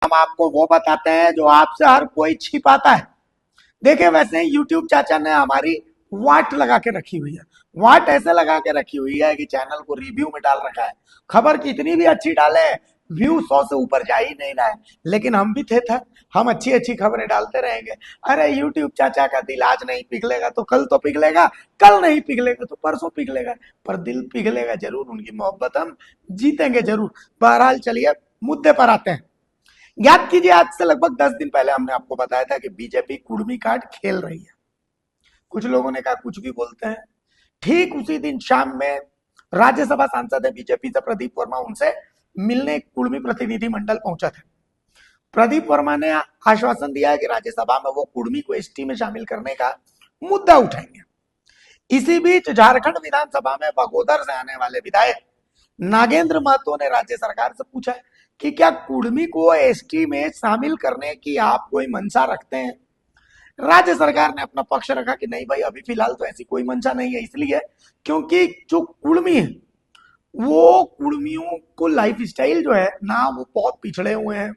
हम आपको वो बताते हैं जो आपसे हर कोई छिपाता है। देखिए, वैसे ही यूट्यूब चाचा ने हमारी वाट लगा के रखी हुई है। वाट ऐसे लगा के रखी हुई है कि चैनल को रिव्यू में डाल रखा है। खबर कितनी भी अच्छी डाले, व्यू 100 से ऊपर जा ही नहीं रहा है, लेकिन हम भी थे था, हम अच्छी अच्छी खबरें डालते रहेंगे। अरे यूट्यूब चाचा का दिल आज नहीं पिघलेगा तो कल तो पिघलेगा, कल नहीं पिघलेगा तो परसों पिघलेगा, पर दिल पिघलेगा जरूर, उनकी मोहब्बत हम जीतेंगे जरूर। बहरहाल चलिए मुद्दे पर आते हैं। याद कीजिए, आज से लगभग 10 दिन पहले हमने आपको बताया था कि बीजेपी कुर्मी कार्ड खेल रही है। कुछ लोगों ने कहा कुछ भी बोलते हैं। ठीक उसी दिन शाम में राज्यसभा सांसद है बीजेपी से प्रदीप वर्मा, उनसे मिलने एक कुर्मी प्रतिनिधि मंडल पहुंचा था। प्रदीप वर्मा ने आश्वासन दिया है कि राज्यसभा में वो कुर्मी को एसटी में शामिल करने का मुद्दा उठाएंगे। इसी बीच झारखंड विधानसभा में बगोदर से आने वाले विधायक नागेंद्र महतो ने राज्य सरकार से पूछा कि क्या कुर्मी को एसटी में शामिल करने की आप कोई मंशा रखते हैं। राज्य सरकार ने अपना पक्ष रखा कि नहीं भाई, अभी फिलहाल तो ऐसी कोई मंशा नहीं है, इसलिए क्योंकि जो कुर्मी है वो कुर्मियों को लाइफ स्टाइल जो है ना, वो बहुत पिछड़े हुए हैं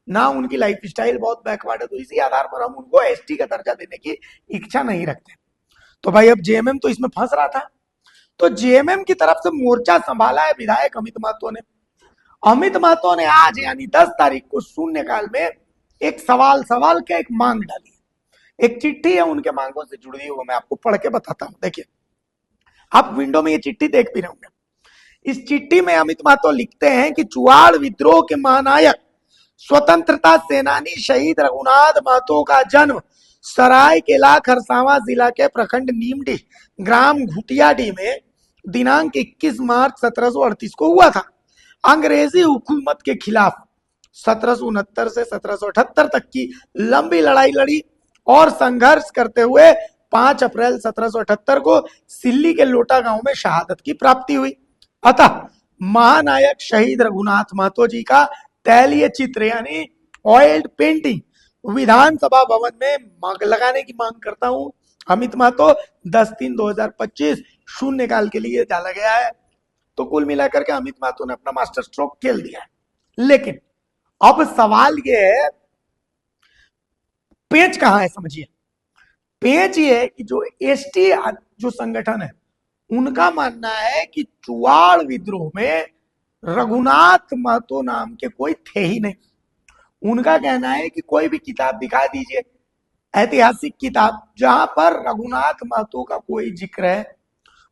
ना, उनकी लाइफ स्टाइल बहुत बैकवर्ड है, तो इसी आधार पर हम उनको एसटी का दर्जा देने की इच्छा नहीं रखते। तो भाई अब जेएमएम तो इसमें फंस रहा था, तो जेएमएम की तरफ से मोर्चा संभाला है विधायक अमित महतो ने। अमित महतो ने आज यानी 10 तारीख को शून्यकाल में एक सवाल के एक मांग डाली है। एक चिट्ठी है उनके मांगों से जुड़ी हुई, मैं आपको पढ़ के बताता हूं। देखिए, आप विंडो में ये चिट्ठी देख भी रहे होंगे। इस चिट्ठी में अमित महतो लिखते हैं कि चुआड़ विद्रोह के महानायक स्वतंत्रता सेनानी शहीद रघुनाथ महतो का जन्म सरायकेला खरसावां जिला के प्रखंड नीमडी ग्राम घुटियाडी में दिनांक 21 मार्च 1738 को हुआ था। अंग्रेजी हुकूमत के खिलाफ 1769 से 1778 तक की लंबी लड़ाई लड़ी और संघर्ष करते हुए 5 अप्रैल 1778 को सिल्ली के लोटा गांव में शहादत की प्राप्ति हुई। अतः महानायक शहीद रघुनाथ महतो जी का तैलीय चित्र यानी ऑयल्ड पेंटिंग विधानसभा भवन में लगाने की मांग करता हूं। अमित महतो 10/3/2025 शून्यकाल के लिए डाला गया है। तो कुल मिलाकर के अमित महतो ने अपना मास्टर स्ट्रोक खेल दिया है। लेकिन अब सवाल ये है, पेच कहां है समझिए। पेच ये है कि जो एसटी जो संगठन है उनका मानना है कि चुआड़ विद्रोह में रघुनाथ महतो नाम के कोई थे ही नहीं। उनका कहना है कि कोई भी किताब दिखा दीजिए, ऐतिहासिक किताब, जहां पर रघुनाथ महतो का कोई जिक्र है।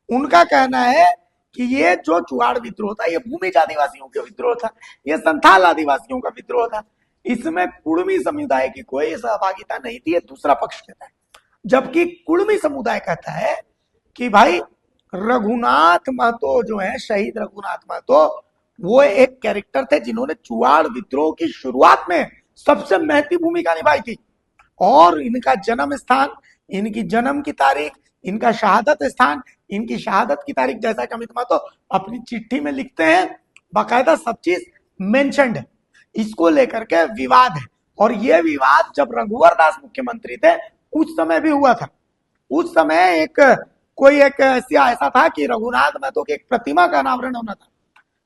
उनका कहना है कि ये जो चुआड़ विद्रोह था ये भूमिज आदिवासियों का विद्रोह था, ये संथाल आदिवासियों का विद्रोह था, इसमें कुर्मी समुदाय की कोई सहभागिता नहीं थी, ये दूसरा पक्ष कहता है। जबकि कुर्मी समुदाय कहता है कि भाई रघुनाथ महतो जो है, शहीद रघुनाथ महतो, वो एक कैरेक्टर थे जिन्होंने चुआड़ विद्रोह की शुरुआत में सबसे महत्वपूर्ण भूमिका निभाई थी। और इनका जन्म स्थान, इनकी जन्म की तारीख, इनका शहादत स्थान, इनकी शहादत की तारीख, जैसा कि अमित महतो अपनी चिट्ठी में लिखते हैं, बाकायदा सब चीज मेंशन्ड है। इसको लेकर के विवाद है, और यह विवाद जब रघुवर दास मुख्यमंत्री थे उस समय भी हुआ था। उस समय एक ऐसा था कि रघुनाथ महतो की एक प्रतिमा का अनावरण होना था,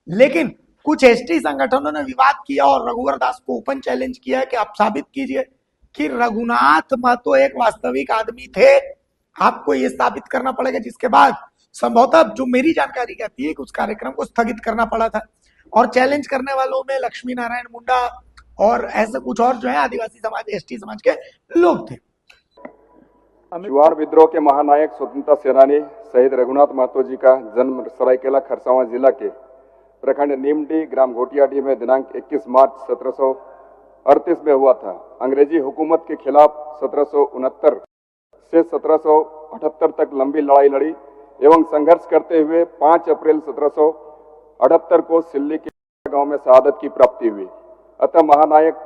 लेकिन कुछ एसटी संगठनों ने विवाद किया और रघुवर दास को ओपन चैलेंज किया कि आप साबित कीजिए कि रघुनाथ महतो एक वास्तविक आदमी थे, आपको ये साबित करना पड़ेगा। जिसके बाद संभवतः जो मेरी जानकारी कहती है कि उस कार्यक्रम को स्थगित करना पड़ा था। और चैलेंज करने वालों में लक्ष्मी नारायण मुंडा और ऐसे कुछ और जो है आदिवासी समाज, एसटी समाज के लोग थे। चुआड़ विद्रोह के महानायक स्वतंत्रता सेनानी शहीद रघुनाथ महतो जी का जन्म सरायकेला खरसावां जिला के प्रखंड नीमडी ग्राम घोटियाडी में दिनांक 21 मार्च 1738 में हुआ था। अंग्रेजी हुकूमत के खिलाफ 1769 से 1778 तक लंबी लड़ाई लड़ी एवं संघर्ष करते हुए 5 अप्रैल 1778 को सिल्ली के गांव में शहादत की प्राप्ति हुई। अतः महानायक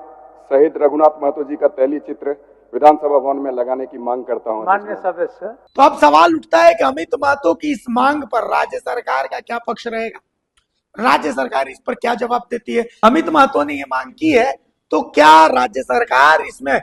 शहीद रघुनाथ महतो जी का तैलीय चित्र विधानसभा भवन में लगाने की मांग करता हूं। माननीय सदस्य, तो अब सवाल उठता है कि अमित महतो की इस मांग पर राज्य सरकार का क्या पक्ष रहेगा, राज्य सरकार इस पर क्या जवाब देती है। अमित महतो ने ये मांग की है, तो क्या राज्य सरकार इसमें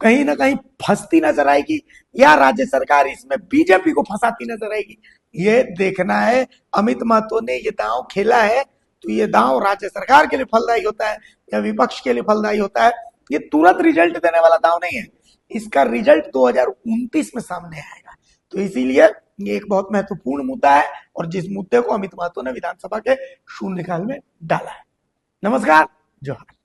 कहीं ना कहीं फंसती नजर आएगी या राज्य सरकार इसमें बीजेपी को फंसाती नजर आएगी, ये देखना है। अमित महतो ने ये दांव खेला है तो ये दांव राज्य सरकार के लिए फलदायी होता है या विपक्ष के लिए फलदायी होता है, ये तुरंत रिजल्ट देने वाला दांव नहीं है। इसका रिजल्ट 2029 में सामने आएगा। तो इसीलिए ये एक बहुत महत्वपूर्ण मुद्दा है और जिस मुद्दे को अमित महतो ने विधानसभा के शून्यकाल में डाला है। नमस्कार, जोहार।